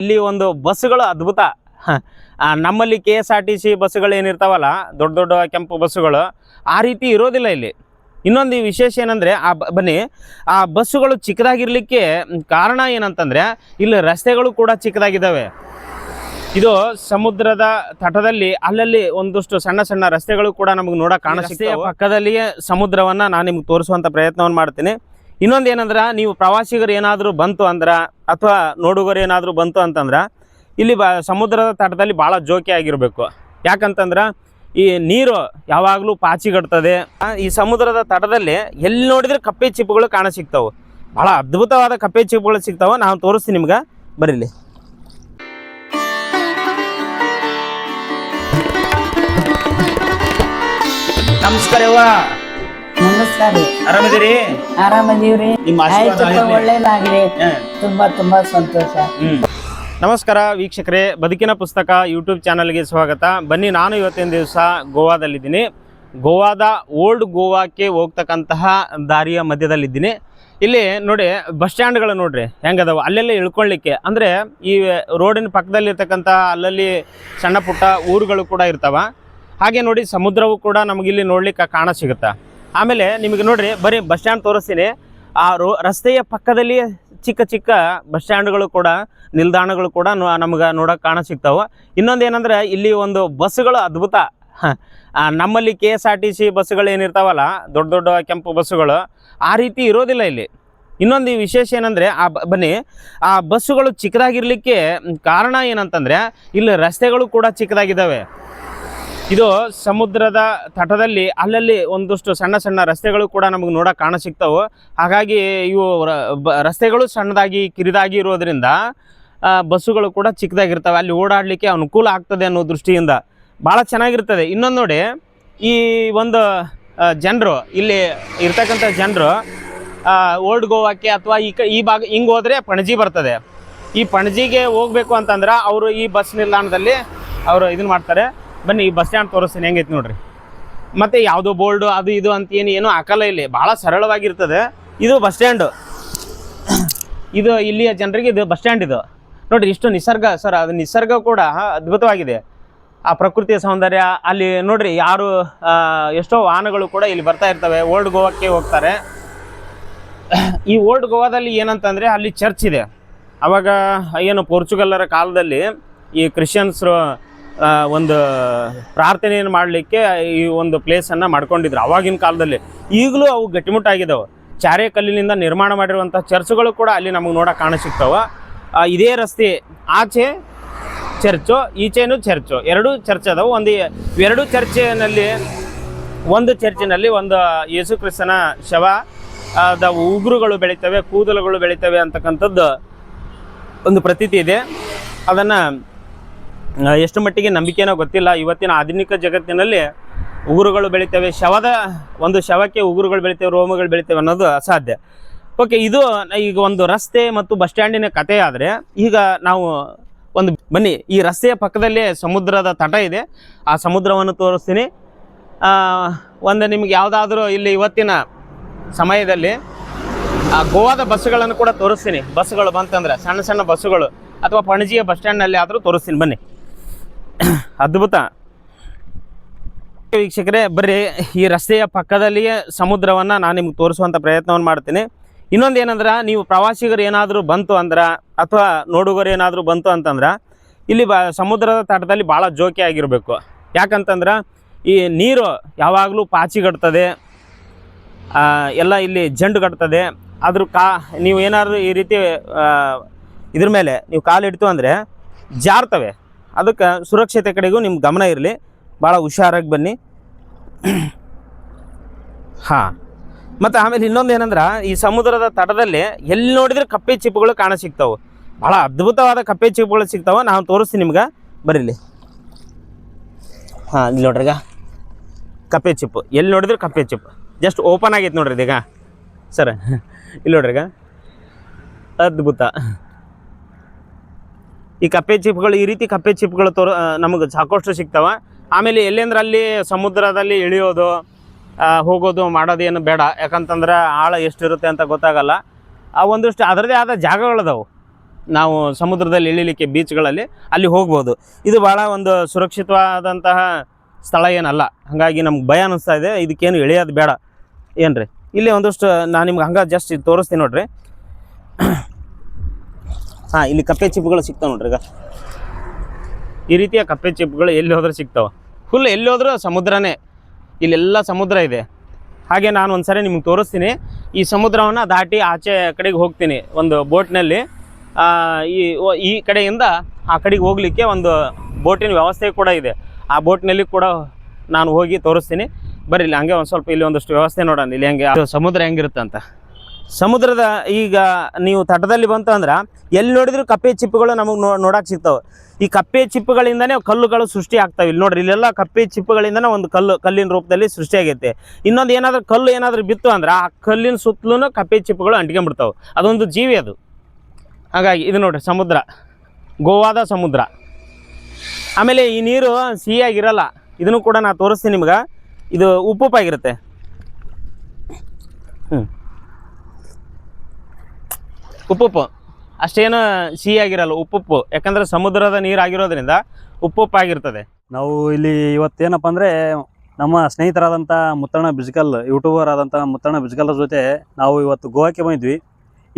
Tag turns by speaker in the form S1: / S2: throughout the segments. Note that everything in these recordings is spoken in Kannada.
S1: ಇಲ್ಲಿ ಒಂದು ಬಸ್ಸುಗಳು ಅದ್ಭುತ. ನಮ್ಮಲ್ಲಿ KSRTC ಬಸ್ಸುಗಳು ಏನಿರ್ತಾವಲ್ಲ, ದೊಡ್ಡ ದೊಡ್ಡ ಕೆಂಪು ಬಸ್ಸುಗಳು ಆ ರೀತಿ ಇರೋದಿಲ್ಲ ಇಲ್ಲಿ. ಇನ್ನೊಂದು ವಿಶೇಷ ಏನಂದರೆ ಬನ್ನಿ, ಆ ಬಸ್ಸುಗಳು ಚಿಕ್ಕದಾಗಿರಲಿಕ್ಕೆ ಕಾರಣ ಏನಂತಂದರೆ ಇಲ್ಲಿ ರಸ್ತೆಗಳು ಕೂಡ ಚಿಕ್ಕದಾಗಿದ್ದಾವೆ. ಇದು ಸಮುದ್ರದ ತಟದಲ್ಲಿ ಅಲ್ಲಲ್ಲಿ ಒಂದಷ್ಟು ಸಣ್ಣ ಸಣ್ಣ ರಸ್ತೆಗಳು ಕೂಡ ನಮಗೆ ನೋಡೋಕೆ ಕಾಣಿಸುತ್ತೆ. ಪಕ್ಕದಲ್ಲಿಯೇ ಸಮುದ್ರವನ್ನು ನಾನು ನಿಮ್ಗೆ ತೋರಿಸುವಂಥ ಪ್ರಯತ್ನವನ್ನು ಮಾಡ್ತೀನಿ. ಇನ್ನೊಂದು ಏನಂದ್ರೆ, ನೀವು ಪ್ರವಾಸಿಗರು ಏನಾದರೂ ಬಂತು ಅಂದ್ರೆ ಅಥವಾ ನೋಡುಗರು ಏನಾದರೂ ಬಂತು ಅಂತಂದ್ರೆ ಇಲ್ಲಿ ಸಮುದ್ರದ ತಟದಲ್ಲಿ ಭಾಳ ಜೋಕಿ ಆಗಿರಬೇಕು. ಯಾಕಂತಂದ್ರೆ ಈ ನೀರು ಯಾವಾಗಲೂ ಪಾಚಿಗಡ್ತದೆ. ಈ ಸಮುದ್ರದ ತಟದಲ್ಲಿ ಎಲ್ಲಿ ನೋಡಿದ್ರೆ ಕಪ್ಪೆ ಚಿಪ್ಪುಗಳು ಕಾಣಸಿಗ್ತಾವೆ. ಭಾಳ ಅದ್ಭುತವಾದ ಕಪ್ಪೆ ಚಿಪ್ಪುಗಳು ಸಿಗ್ತಾವೆ. ನಾನು ತೋರಿಸ್ತೀನಿ ನಿಮ್ಗೆ, ಬರೀಲಿ. ನಮಸ್ಕಾರ ಯವ್ವ.
S2: ನಮಸ್ಕಾರ.
S1: ಆರಾಮಿದ್ದೀರಿ?
S2: ಆರಾಮದೀವ್ರಿ. ಒಳ್ಳೇದಾಗ್ಲಿ. ತುಂಬಾ ತುಂಬಾ ಸಂತೋಷ.
S1: ನಮಸ್ಕಾರ ವೀಕ್ಷಕರೇ, ಬದುಕಿನ ಪುಸ್ತಕ ಯೂಟ್ಯೂಬ್ ಚಾನಲ್ಗೆ ಸ್ವಾಗತ. ಬನ್ನಿ, ನಾನು ಇವತ್ತಿನ ದಿವಸ ಗೋವಾದಲ್ಲಿದ್ದೀನಿ. ಗೋವಾದ ಓಲ್ಡ್ ಗೋವಾಕ್ಕೆ ಹೋಗ್ತಕ್ಕಂತಹ ದಾರಿಯ ಮಧ್ಯದಲ್ಲಿದ್ದೀನಿ. ಇಲ್ಲಿ ನೋಡಿ, ಬಸ್ ಸ್ಟ್ಯಾಂಡ್ಗಳು ನೋಡ್ರಿ ಹೆಂಗದವ, ಅಲ್ಲೆಲ್ಲ ಇಳ್ಕೊಳ್ಳಿಕ್ಕೆ. ಅಂದರೆ ಈ ರೋಡಿನ ಪಕ್ಕದಲ್ಲಿರ್ತಕ್ಕಂಥ ಅಲ್ಲಲ್ಲಿ ಸಣ್ಣ ಪುಟ್ಟ ಊರುಗಳು ಕೂಡ ಇರ್ತಾವ. ಹಾಗೆ ನೋಡಿ, ಸಮುದ್ರವೂ ಕೂಡ ನಮಗಿಲ್ಲಿ ನೋಡ್ಲಿಕ್ಕೆ ಕಾಣ ಸಿಗುತ್ತೆ. ಆಮೇಲೆ ನಿಮಗೆ ನೋಡ್ರಿ, ಬರೀ ಬಸ್ ಸ್ಟ್ಯಾಂಡ್ ತೋರಿಸ್ತೀನಿ. ಆ ರಸ್ತೆಯ ಪಕ್ಕದಲ್ಲಿ ಚಿಕ್ಕ ಚಿಕ್ಕ ಬಸ್ ಸ್ಟ್ಯಾಂಡ್ಗಳು ಕೂಡ, ನಿಲ್ದಾಣಗಳು ಕೂಡ ನಮ್ಗೆ ನೋಡೋಕೆ ಕಾಣ ಸಿಗ್ತಾವೆ. ಇನ್ನೊಂದು ಏನಂದ್ರೆ, ಇಲ್ಲಿ ಒಂದು ಬಸ್ಸುಗಳು ಅದ್ಭುತ. ನಮ್ಮಲ್ಲಿ KSRTC ಬಸ್ಸುಗಳು ಏನಿರ್ತಾವಲ್ಲ, ದೊಡ್ಡ ದೊಡ್ಡ ಕೆಂಪು ಬಸ್ಸುಗಳು ಆ ರೀತಿ ಇರೋದಿಲ್ಲ ಇಲ್ಲಿ. ಇನ್ನೊಂದು ವಿಶೇಷ ಏನಂದರೆ, ಬನ್ನಿ, ಆ ಬಸ್ಸುಗಳು ಚಿಕ್ಕದಾಗಿರಲಿಕ್ಕೆ ಕಾರಣ ಏನಂತಂದರೆ ಇಲ್ಲಿ ರಸ್ತೆಗಳು ಕೂಡ ಚಿಕ್ಕದಾಗಿದ್ದಾವೆ. ಇದು ಸಮುದ್ರದ ತಟದಲ್ಲಿ ಅಲ್ಲಲ್ಲಿ ಒಂದಷ್ಟು ಸಣ್ಣ ಸಣ್ಣ ರಸ್ತೆಗಳು ಕೂಡ ನಮಗೆ ನೋಡೋಕೆ ಕಾಣ ಸಿಗ್ತಾವೆ. ಹಾಗಾಗಿ ಇವು ರಸ್ತೆಗಳು ಸಣ್ಣದಾಗಿ ಕಿರಿದಾಗಿ ಇರೋದ್ರಿಂದ ಬಸ್ಸುಗಳು ಕೂಡ ಚಿಕ್ಕದಾಗಿರ್ತವೆ. ಅಲ್ಲಿ ಓಡಾಡಲಿಕ್ಕೆ ಅನುಕೂಲ ಆಗ್ತದೆ ಅನ್ನೋ ದೃಷ್ಟಿಯಿಂದ ಭಾಳ ಚೆನ್ನಾಗಿರ್ತದೆ. ಇನ್ನೊಂದು ನೋಡಿ, ಈ ಒಂದು ಜನರು, ಇಲ್ಲಿ ಇರ್ತಕ್ಕಂಥ ಜನರು ಓಲ್ಡ್ ಗೋವಾಕ್ಕೆ ಅಥವಾ ಈ ಭಾಗ ಹಿಂಗೆ ಹೋದರೆ ಪಣಜಿ ಬರ್ತದೆ. ಈ ಪಣಜಿಗೆ ಹೋಗಬೇಕು ಅಂತಂದ್ರೆ ಅವರು ಈ ಬಸ್ ನಿಲ್ದಾಣದಲ್ಲಿ ಅವರು ಇದನ್ನು ಮಾಡ್ತಾರೆ. ಬನ್ನಿ, ಈ ಬಸ್ ಸ್ಟ್ಯಾಂಡ್ ತೋರಿಸ್ತೀನಿ ಹೆಂಗೈತೆ ನೋಡ್ರಿ. ಮತ್ತು ಯಾವುದೋ ಬೋರ್ಡು ಅದು ಇದು ಅಂತ ಏನು ಹಾಕಲ್ಲ ಇಲ್ಲಿ, ಭಾಳ ಸರಳವಾಗಿರ್ತದೆ. ಇದು ಬಸ್ ಸ್ಟ್ಯಾಂಡು. ಇದು ಇಲ್ಲಿಯ ಜನರಿಗೆ ಇದು ಬಸ್ ಸ್ಟ್ಯಾಂಡ್. ಇದು ನೋಡಿರಿ, ಇಷ್ಟು ನಿಸರ್ಗ ಸರ್, ಅದು ನಿಸರ್ಗ ಕೂಡ ಅದ್ಭುತವಾಗಿದೆ. ಆ ಪ್ರಕೃತಿಯ ಸೌಂದರ್ಯ ಅಲ್ಲಿ ನೋಡ್ರಿ. ಯಾರು ಎಷ್ಟೋ ವಾಹನಗಳು ಕೂಡ ಇಲ್ಲಿ ಬರ್ತಾ ಇರ್ತವೆ, ಓಲ್ಡ್ ಗೋವಾಕ್ಕೆ ಹೋಗ್ತಾರೆ. ಈ ಓಲ್ಡ್ ಗೋವಾದಲ್ಲಿ ಏನಂತಂದರೆ ಅಲ್ಲಿ ಚರ್ಚ್ ಇದೆ. ಆವಾಗ ಏನು ಪೋರ್ಚುಗಲ್ಲರ ಕಾಲದಲ್ಲಿ ಈ ಕ್ರಿಶ್ಚಿಯನ್ಸರು ಒಂದು ಪ್ರಾರ್ಥನೆಯನ್ನು ಮಾಡಲಿಕ್ಕೆ ಈ ಒಂದು ಪ್ಲೇಸನ್ನು ಮಾಡ್ಕೊಂಡಿದ್ರು ಆವಾಗಿನ ಕಾಲದಲ್ಲಿ. ಈಗಲೂ ಅವು ಗಟ್ಟಿಮುಟ್ಟಾಗಿದ್ದಾವೆ. ಚಾರೆ ಕಲ್ಲಿನಿಂದ ನಿರ್ಮಾಣ ಮಾಡಿರುವಂಥ ಚರ್ಚ್ಗಳು ಕೂಡ ಅಲ್ಲಿ ನಮಗೆ ನೋಡೋಕೆ ಕಾಣಿಸಿಗ್ತಾವೆ. ಇದೇ ರಸ್ತೆ ಆಚೆ ಚರ್ಚು, ಈಚೆನೂ ಚರ್ಚು, ಎರಡೂ ಚರ್ಚ್ ಅದಾವೆ. ಎರಡು ಚರ್ಚಿನಲ್ಲಿ, ಒಂದು ಚರ್ಚಿನಲ್ಲಿ ಒಂದು ಯೇಸು ಕ್ರಿಸ್ತನ ಶವ, ಉಗುರುಗಳು ಬೆಳೀತವೆ, ಕೂದಲುಗಳು ಬೆಳೀತವೆ ಅಂತಕ್ಕಂಥದ್ದು ಒಂದು ಪ್ರತೀತಿ ಇದೆ. ಅದನ್ನು ಎಷ್ಟು ಮಟ್ಟಿಗೆ ನಂಬಿಕೆನೋ ಗೊತ್ತಿಲ್ಲ. ಇವತ್ತಿನ ಆಧುನಿಕ ಜಗತ್ತಿನಲ್ಲಿ ಉಗುರುಗಳು ಬೆಳಿತವೆ, ಒಂದು ಶವಕ್ಕೆ ಉಗುರುಗಳು ಬೆಳಿತವೆ, ರೋಮಗಳು ಬೆಳಿತವೆ ಅನ್ನೋದು ಅಸಾಧ್ಯ. ಓಕೆ, ಇದು ಈಗ ಒಂದು ರಸ್ತೆ ಮತ್ತು ಬಸ್ ಸ್ಟ್ಯಾಂಡಿನ ಕಥೆ. ಆದರೆ ಈಗ ನಾವು ಬನ್ನಿ, ಈ ರಸ್ತೆಯ ಪಕ್ಕದಲ್ಲೇ ಸಮುದ್ರದ ತಟ ಇದೆ. ಆ ಸಮುದ್ರವನ್ನು ತೋರಿಸ್ತೀನಿ. ನಿಮಗೆ ಯಾವುದಾದ್ರೂ ಇಲ್ಲಿ ಇವತ್ತಿನ ಸಮಯದಲ್ಲಿ ಗೋವಾದ ಬಸ್ಸುಗಳನ್ನು ಕೂಡ ತೋರಿಸ್ತೀನಿ. ಬಸ್ಸುಗಳು ಬಂತಂದ್ರೆ ಸಣ್ಣ ಸಣ್ಣ ಬಸ್ಸುಗಳು, ಅಥವಾ ಪಣಜಿಯ ಬಸ್ ಸ್ಟ್ಯಾಂಡ್ನಲ್ಲಿ ಆದರೂ ತೋರಿಸ್ತೀನಿ. ಬನ್ನಿ, ಅದ್ಭುತ. ವೀಕ್ಷಕರೇ, ಬರ್ರಿ, ಈ ರಸ್ತೆಯ ಪಕ್ಕದಲ್ಲಿಯೇ ಸಮುದ್ರವನ್ನು ನಾನು ನಿಮ್ಗೆ ತೋರಿಸುವಂಥ ಪ್ರಯತ್ನವನ್ನು ಮಾಡ್ತೀನಿ. ಇನ್ನೊಂದು ಏನಂದ್ರೆ, ನೀವು ಪ್ರವಾಸಿಗರು ಏನಾದರೂ ಬಂತು ಅಂದ್ರೆ ಅಥವಾ ನೋಡುಗರು ಏನಾದರೂ ಬಂತು ಅಂತಂದ್ರೆ ಇಲ್ಲಿ ಸಮುದ್ರದ ತಟದಲ್ಲಿ ಭಾಳ ಜೋಕಿ ಆಗಿರಬೇಕು. ಯಾಕಂತಂದ್ರೆ ಈ ನೀರು ಯಾವಾಗಲೂ ಪಾಚಿಗಡ್ತದೆ, ಎಲ್ಲ ಇಲ್ಲಿ ಜಂಡುಗಟ್ತದೆ. ಆದರೂ ನೀವು ಏನಾದರೂ ಈ ರೀತಿ ಇದ್ರ ಮೇಲೆ ನೀವು ಕಾಲಿಡ್ತು ಅಂದರೆ ಜಾರ್ತವೆ. ಅದಕ್ಕೆ ಸುರಕ್ಷತೆ ಕಡೆಗೂ ನಿಮ್ಮ ಗಮನ ಇರಲಿ. ಭಾಳ ಹುಷಾರಾಗಿ ಬನ್ನಿ. ಹಾಂ, ಮತ್ತು ಆಮೇಲೆ ಇನ್ನೊಂದು ಏನಂದ್ರೆ, ಈ ಸಮುದ್ರದ ತಟದಲ್ಲಿ ಎಲ್ಲಿ ನೋಡಿದ್ರೆ ಕಪ್ಪೆ ಚಿಪ್ಪುಗಳು ಕಾಣ ಸಿಗ್ತಾವೆ. ಭಾಳ ಅದ್ಭುತವಾದ ಕಪ್ಪೆ ಚಿಪ್ಪುಗಳು ಸಿಗ್ತಾವೆ. ನಾನು ತೋರಿಸ್ತೀನಿ ನಿಮ್ಗೆ, ಬರೀಲಿ. ಹಾಂ, ಇಲ್ಲಿ ನೋಡ್ರಿ, ಈಗ ಕಪ್ಪೆ ಚಿಪ್ಪು ಎಲ್ಲಿ ನೋಡಿದ್ರೆ ಕಪ್ಪೆ ಚಿಪ್ಪು ಜಸ್ಟ್ ಓಪನ್ ಆಗೈತೆ ನೋಡ್ರಿ ಇದೀಗ ಸರ್. ಇಲ್ಲಿ ನೋಡ್ರಿ, ಈಗ ಅದ್ಭುತ. ಈ ಕಪ್ಪೆ ಚಿಪ್ಗಳು, ಈ ರೀತಿ ಕಪ್ಪೆ ಚಿಪ್ಗಳು ನಮಗೆ ಸಾಕಷ್ಟು ಸಿಗ್ತಾವೆ. ಆಮೇಲೆ ಎಲ್ಲೆಂದ್ರೆ ಅಲ್ಲಿ ಸಮುದ್ರದಲ್ಲಿ ಇಳಿಯೋದು, ಹೋಗೋದು ಮಾಡೋದೇನು ಬೇಡ. ಯಾಕಂತಂದ್ರೆ ಆಳ ಎಷ್ಟಿರುತ್ತೆ ಅಂತ ಗೊತ್ತಾಗಲ್ಲ. ಒಂದಿಷ್ಟು ಅದರದೇ ಆದ ಜಾಗಗಳದಾವೆ. ನಾವು ಸಮುದ್ರದಲ್ಲಿ ಇಳಿಲಿಕ್ಕೆ ಬೀಚ್ಗಳಲ್ಲಿ ಅಲ್ಲಿ ಹೋಗ್ಬೋದು. ಇದು ಭಾಳ ಒಂದು ಸುರಕ್ಷಿತವಾದಂತಹ ಸ್ಥಳ ಏನಲ್ಲ, ಹಾಗಾಗಿ ನಮ್ಗೆ ಭಯ ಅನ್ನಿಸ್ತಾ ಇದೆ. ಇದಕ್ಕೇನು ಇಳಿಯೋದು ಬೇಡ ಏನು ರೀ. ಇಲ್ಲಿ ಒಂದಷ್ಟು ನಾನು ನಿಮ್ಗೆ ಹಂಗೆ ಜಸ್ಟ್ ತೋರಿಸ್ತೀನಿ ನೋಡ್ರಿ. ಹಾಂ, ಇಲ್ಲಿ ಕಪ್ಪೆ ಚಿಪ್ಪುಗಳು ಸಿಗ್ತಾವೆ ನೋಡ್ರಿ. ಈಗ ಈ ರೀತಿಯ ಕಪ್ಪೆ ಚಿಪ್ಪುಗಳು ಎಲ್ಲಿ ಹೋದ್ರೆ ಸಿಗ್ತಾವೆ. ಫುಲ್ ಎಲ್ಲಿ ಹೋದ್ರೂ ಸಮುದ್ರನೇ, ಇಲ್ಲೆಲ್ಲ ಸಮುದ್ರ ಇದೆ. ಹಾಗೆ ನಾನು ಒಂದು ಸರಿ ನಿಮ್ಗೆ ತೋರಿಸ್ತೀನಿ. ಈ ಸಮುದ್ರವನ್ನು ದಾಟಿ ಆಚೆ ಕಡೆಗೆ ಹೋಗ್ತೀನಿ ಒಂದು ಬೋಟ್ನಲ್ಲಿ. ಈ ಕಡೆಯಿಂದ ಆ ಕಡೆಗೆ ಹೋಗಲಿಕ್ಕೆ ಒಂದು ಬೋಟಿನ ವ್ಯವಸ್ಥೆ ಕೂಡ ಇದೆ. ಆ ಬೋಟ್ನಲ್ಲಿ ಕೂಡ ನಾನು ಹೋಗಿ ತೋರಿಸ್ತೀನಿ. ಬರ್ರಿ ಇಲ್ಲಿ ಹಂಗೆ ಒಂದು ಸ್ವಲ್ಪ ಇಲ್ಲಿ ಒಂದಷ್ಟು ವ್ಯವಸ್ಥೆ ನೋಡೋಣ, ಇಲ್ಲಿ ಹೆಂಗೆ ಸಮುದ್ರ ಹೆಂಗಿರುತ್ತೆ ಅಂತ. ಸಮುದ್ರದ ಈಗ ನೀವು ತಟದಲ್ಲಿ ಬಂತು ಅಂದ್ರೆ ಎಲ್ಲಿ ನೋಡಿದ್ರು ಕಪ್ಪೆ ಚಿಪ್ಪುಗಳು ನಮಗೆ ನೋಡಕ್ಕೆ ಸಿಗ್ತಾವೆ. ಈ ಕಪ್ಪೆ ಚಿಪ್ಪುಗಳಿಂದನೇ ಕಲ್ಲುಗಳು ಸೃಷ್ಟಿ ಆಗ್ತವೆ. ಇಲ್ಲಿ ನೋಡ್ರಿ, ಇಲ್ಲೆಲ್ಲ ಕಪ್ಪೆ ಚಿಪ್ಪುಗಳಿಂದನೇ ಒಂದು ಕಲ್ಲಿನ ರೂಪದಲ್ಲಿ ಸೃಷ್ಟಿಯಾಗೈತೆ. ಇನ್ನೊಂದು ಏನಾದರೂ ಕಲ್ಲು ಏನಾದರೂ ಬಿತ್ತು ಅಂದ್ರೆ ಆ ಕಲ್ಲಿನ ಸುತ್ತಲೂ ಕಪ್ಪೆ ಚಿಪ್ಪುಗಳು ಅಂಟ್ಕೊಂಡ್ಬಿಡ್ತಾವೆ. ಅದೊಂದು ಜೀವಿ ಅದು. ಹಾಗಾಗಿ ಇದು ನೋಡ್ರಿ ಸಮುದ್ರ, ಗೋವಾದ ಸಮುದ್ರ. ಆಮೇಲೆ ಈ ನೀರು ಸಿಹಿಯಾಗಿರಲ್ಲ, ಇದನ್ನು ಕೂಡ ನಾನು ತೋರಿಸ್ತೀನಿ ನಿಮ್ಗೆ. ಇದು ಉಪ್ಪುಪ್ಪಾಗಿರುತ್ತೆ. ಉಪ್ಪುಪ್ಪು ಅಷ್ಟೇನು ಸಿಹಿಯಾಗಿರಲ್ಲ, ಉಪ್ಪುಪ್ಪು. ಯಾಕಂದರೆ ಸಮುದ್ರದ ನೀರು ಆಗಿರೋದ್ರಿಂದ ಉಪ್ಪುಪ್ಪಾಗಿರ್ತದೆ.
S3: ನಾವು ಇಲ್ಲಿ ಇವತ್ತೇನಪ್ಪ ಅಂದರೆ ನಮ್ಮ ಸ್ನೇಹಿತರಾದಂಥ ಮುತ್ತಣ್ಣ ಬಿಜ್ಕಲ್, ಯೂಟ್ಯೂಬರ್ ಆದಂಥ ಮುತ್ತಣ್ಣ ಬಿಜ್ಕಲ್ರ ಜೊತೆ ನಾವು ಇವತ್ತು ಗೋವಾಕ್ಕೆ ಬಂದಿದ್ವಿ.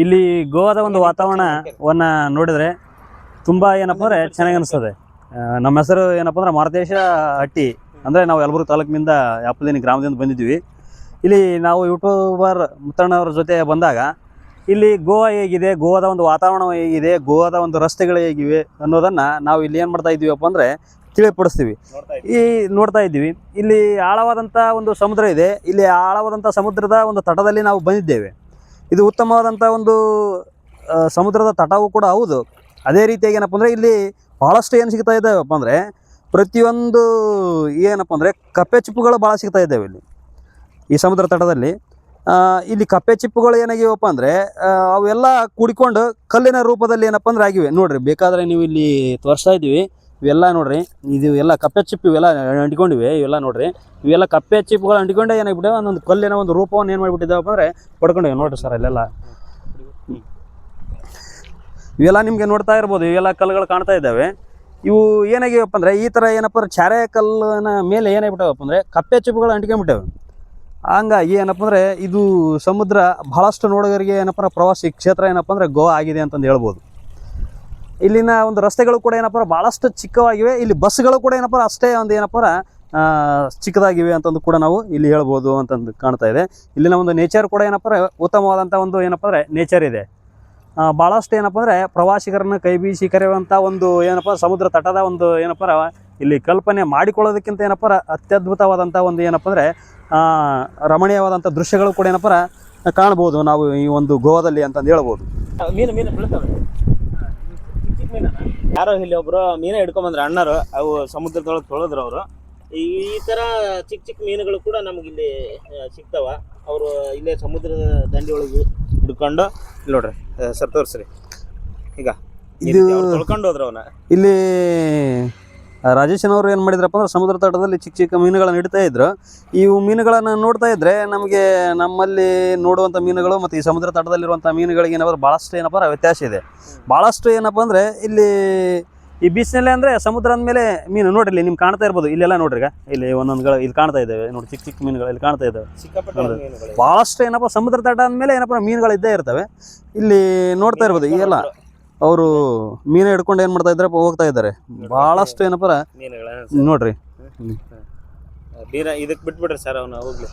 S3: ಇಲ್ಲಿ ಗೋವಾದ ಒಂದು ವಾತಾವರಣವನ್ನು ನೋಡಿದರೆ ತುಂಬ ಏನಪ್ಪ ಅಂದರೆ ಚೆನ್ನಾಗಿ ಅನಿಸ್ತದೆ. ನಮ್ಮ ಹೆಸರು ಏನಪ್ಪ ಅಂದ್ರೆ ಮಾರುತೇಶ ಹಟ್ಟಿ, ಅಂದರೆ ನಾವು ಯಲಬುರ್ಗಿ ತಾಲೂಕಿನಿಂದ ಯಾಪದಿನಿ ಗ್ರಾಮದಿಂದ ಬಂದಿದ್ವಿ. ಇಲ್ಲಿ ನಾವು ಯೂಟ್ಯೂಬರ್ ಮುತ್ತಣ್ಣವ್ರ ಜೊತೆ ಬಂದಾಗ ಇಲ್ಲಿ ಗೋವಾ ಹೇಗಿದೆ, ಗೋವಾದ ಒಂದು ವಾತಾವರಣ ಹೇಗಿದೆ, ಗೋವಾದ ಒಂದು ರಸ್ತೆಗಳು ಹೇಗಿವೆ ಅನ್ನೋದನ್ನು ನಾವು ಇಲ್ಲಿ ಏನು ಮಾಡ್ತಾ ಇದ್ದೀವಪ್ಪ ಅಂದರೆ ತಿಳಿಪಡಿಸ್ತೀವಿ. ನೋಡ್ತಾ ಇದ್ದೀವಿ. ಇಲ್ಲಿ ಆಳವಾದಂಥ ಒಂದು ಸಮುದ್ರ ಇದೆ. ಇಲ್ಲಿ ಆಳವಾದಂಥ ಸಮುದ್ರದ ಒಂದು ತಟದಲ್ಲಿ ನಾವು ಬಂದಿದ್ದೇವೆ. ಇದು ಉತ್ತಮವಾದಂಥ ಒಂದು ಸಮುದ್ರದ ತಟವೂ ಕೂಡ ಹೌದು. ಅದೇ ರೀತಿಯಾಗಿ ಏನಪ್ಪ ಅಂದರೆ ಇಲ್ಲಿ ಭಾಳಷ್ಟು ಏನು ಸಿಗ್ತಾ ಇದ್ದಾವಪ್ಪ ಅಂದರೆ ಪ್ರತಿಯೊಂದು ಏನಪ್ಪ ಅಂದರೆ ಕಪ್ಪೆ ಚಿಪ್ಪುಗಳು ಭಾಳ ಸಿಗ್ತಾ ಇದ್ದಾವೆ ಇಲ್ಲಿ ಈ ಸಮುದ್ರ ತಟದಲ್ಲಿ. ಇಲ್ಲಿ ಕಪ್ಪೆ ಚಿಪ್ಪುಗಳು ಏನಾಗಿವಪ್ಪ ಅಂದರೆ ಅವೆಲ್ಲ ಕೂಡಿಕೊಂಡು ಕಲ್ಲಿನ ರೂಪದಲ್ಲಿ ಏನಪ್ಪ ಅಂದ್ರೆ ಆಗಿವೆ. ನೋಡಿರಿ, ಬೇಕಾದರೆ ನೀವು ಇಲ್ಲಿ ತೋರಿಸ್ತಾ ಇದ್ದೀವಿ. ಇವೆಲ್ಲ ನೋಡಿರಿ, ಇದು ಎಲ್ಲ ಕಪ್ಪೆ ಚಿಪ್ಪು ಇವೆಲ್ಲ ಅಂಟಿಕೊಂಡಿವೆ. ಇವೆಲ್ಲ ನೋಡಿರಿ, ಇವೆಲ್ಲ ಕಪ್ಪೆ ಚಿಪ್ಪುಗಳು ಅಂಟಿಕೊಂಡೆ ಏನಾಗ್ಬಿಟ್ಟೆ ಒಂದೊಂದು ಕಲ್ಲಿನ ಒಂದು ರೂಪವನ್ನು ಏನು ಮಾಡಿಬಿಟ್ಟಿದ್ದಾವಪ್ಪ ಅಂದರೆ ಪಡ್ಕೊಂಡಿವೆ. ನೋಡಿರಿ ಸರ್, ಇಲ್ಲೆಲ್ಲ ಇವೆಲ್ಲ ನಿಮಗೆ ನೋಡ್ತಾ ಇರ್ಬೋದು. ಇವೆಲ್ಲ ಕಲ್ಲುಗಳು ಕಾಣ್ತಾ ಇದ್ದಾವೆ. ಇವು ಏನಾಗಿವಪ್ಪ ಅಂದರೆ ಈ ಥರ ಏನಪ್ಪ ಅಂದ್ರೆ ಚಾರೆ ಕಲ್ಲಿನ ಮೇಲೆ ಏನಾಗ್ಬಿಟ್ಟವಪ್ಪ ಅಂದರೆ ಕಪ್ಪೆ ಚಿಪ್ಪುಗಳು ಅಂಟ್ಕೊಂಡ್ಬಿಟ್ಟವೆ. ಹಂಗಾಗಿ ಏನಪ್ಪ ಅಂದರೆ ಇದು ಸಮುದ್ರ ಭಾಳಷ್ಟು ನೋಡೋರಿಗೆ ಏನಪ್ಪ ಪ್ರವಾಸಿ ಕ್ಷೇತ್ರ ಏನಪ್ಪ ಅಂದರೆ ಗೋವಾ ಆಗಿದೆ ಅಂತಂದು ಹೇಳ್ಬೋದು. ಇಲ್ಲಿನ ಒಂದು ರಸ್ತೆಗಳು ಕೂಡ ಏನಪ್ಪ ಭಾಳಷ್ಟು ಚಿಕ್ಕವಾಗಿವೆ. ಇಲ್ಲಿ ಬಸ್ಗಳು ಕೂಡ ಏನಪ್ಪ ಅಷ್ಟೇ ಒಂದು ಏನಪ್ಪ ಚಿಕ್ಕದಾಗಿವೆ ಅಂತಂದು ಕೂಡ ನಾವು ಇಲ್ಲಿ ಹೇಳ್ಬೋದು ಅಂತಂದು ಕಾಣ್ತಾ ಇದೆ. ಇಲ್ಲಿನ ಒಂದು ನೇಚರ್ ಕೂಡ ಏನಪ್ಪ ಉತ್ತಮವಾದಂಥ ಒಂದು ಏನಪ್ಪ ಅಂದರೆ ನೇಚರ್ ಇದೆ. ಭಾಳಷ್ಟು ಏನಪ್ಪ ಅಂದರೆ ಪ್ರವಾಸಿಗರನ್ನು ಕೈ ಬೀಸಿ ಕರೆಯುವಂಥ ಒಂದು ಏನಪ್ಪ ಸಮುದ್ರ ತಟದ ಒಂದು ಏನಪ್ಪ ಇಲ್ಲಿ ಕಲ್ಪನೆ ಮಾಡಿಕೊಳ್ಳೋದಕ್ಕಿಂತ ಏನಪ್ಪ ಅತ್ಯದ್ಭುತವಾದಂಥ ಒಂದು ಏನಪ್ಪ ಅಂದರೆ ರಮಣೀಯವಾದಂಥ ದೃಶ್ಯಗಳು ಕೂಡ ಏನಪ್ಪ ಕಾಣ್ಬೋದು ನಾವು ಈ ಒಂದು ಗೋವಾದಲ್ಲಿ ಅಂತಂದು ಹೇಳ್ಬೋದು.
S1: ಮೀನು ಬೀಳ್ತವೆ. ಯಾರೋ ಇಲ್ಲಿ ಒಬ್ರು ಮೀನು ಹಿಡ್ಕೊಂಬಂದ್ರೆ ಅಣ್ಣರು, ಅವು ಸಮುದ್ರದೊಳಗೆ ತೊಳೆದ್ರು ಅವರು. ಈ ಥರ ಚಿಕ್ಕ ಚಿಕ್ಕ ಮೀನುಗಳು ಕೂಡ ನಮಗಿಲ್ಲಿ ಸಿಗ್ತಾವ. ಅವರು ಇಲ್ಲೇ ಸಮುದ್ರದ ದಂಡಿ ಒಳಗೆ ಹಿಡ್ಕೊಂಡು ಇಲ್ಲಿ ನೋಡ್ರಿ ಸರ್ ತೋರಿಸ್ರಿ. ಈಗ ಇದು ತೊಳ್ಕೊಂಡು ಹೋದ್ರು ಅವನ್ನ.
S3: ಇಲ್ಲಿ ರಾಜೇಶನವರು ಏನು ಮಾಡಿದ್ರಪ್ಪ ಅಂದ್ರೆ ಸಮುದ್ರ ತಟದಲ್ಲಿ ಚಿಕ್ಕ ಚಿಕ್ಕ ಮೀನುಗಳನ್ನು ಹಿಡ್ತಾ ಇದ್ರು. ಇವು ಮೀನುಗಳನ್ನು ನೋಡ್ತಾ ಇದ್ದರೆ ನಮಗೆ ನಮ್ಮಲ್ಲಿ ನೋಡುವಂಥ ಮೀನುಗಳು ಮತ್ತು ಈ ಸಮುದ್ರ ತಟದಲ್ಲಿರುವಂಥ ಮೀನುಗಳಿಗೆ ಏನಪ್ಪ ಭಾಳಷ್ಟು ಏನಪ್ಪ ವ್ಯತ್ಯಾಸ ಇದೆ. ಭಾಳಷ್ಟು ಏನಪ್ಪ ಅಂದರೆ ಇಲ್ಲಿ ಈ ಬೀಚ್ನಲ್ಲೇ ಅಂದರೆ ಸಮುದ್ರ ಅಂದಮೇಲೆ ಮೀನು ನೋಡ್ರಿ, ಇಲ್ಲಿ ನಿಮ್ಗೆ ಕಾಣ್ತಾ ಇರ್ಬೋದು. ಇಲ್ಲೆಲ್ಲ ನೋಡ್ರಿ, ಈಗ ಇಲ್ಲಿ ಒಂದೊಂದುಗಳು ಇಲ್ಲಿ ಕಾಣ್ತಾ ಇದ್ದಾವೆ ನೋಡಿ, ಚಿಕ್ಕ ಚಿಕ್ಕ ಮೀನುಗಳು ಇಲ್ಲಿ ಕಾಣ್ತಾ ಇದ್ದಾವೆ. ಭಾಳಷ್ಟು ಏನಪ್ಪ ಸಮುದ್ರ ತಟ ಅಂದಮೇಲೆ ಏನಪ್ಪ ಮೀನುಗಳು ಇದ್ದೇ ಇರ್ತವೆ. ಇಲ್ಲಿ ನೋಡ್ತಾ ಇರ್ಬೋದು. ಈಗೆಲ್ಲ ಅವರು ಮೀನು ಹಿಡ್ಕೊಂಡು ಏನು ಮಾಡ್ತಾ ಇದ್ದಾರೆ, ಹೋಗ್ತಾ ಇದ್ದಾರೆ. ಭಾಳಷ್ಟು ಏನಪ್ಪ ನೋಡ್ರಿ,
S1: ಇದಕ್ಕೆ ಬಿಟ್ಬಿಡ್ರಿ ಸರ್ ಅವನ್ನ ಹೋಗ್ಲಿ.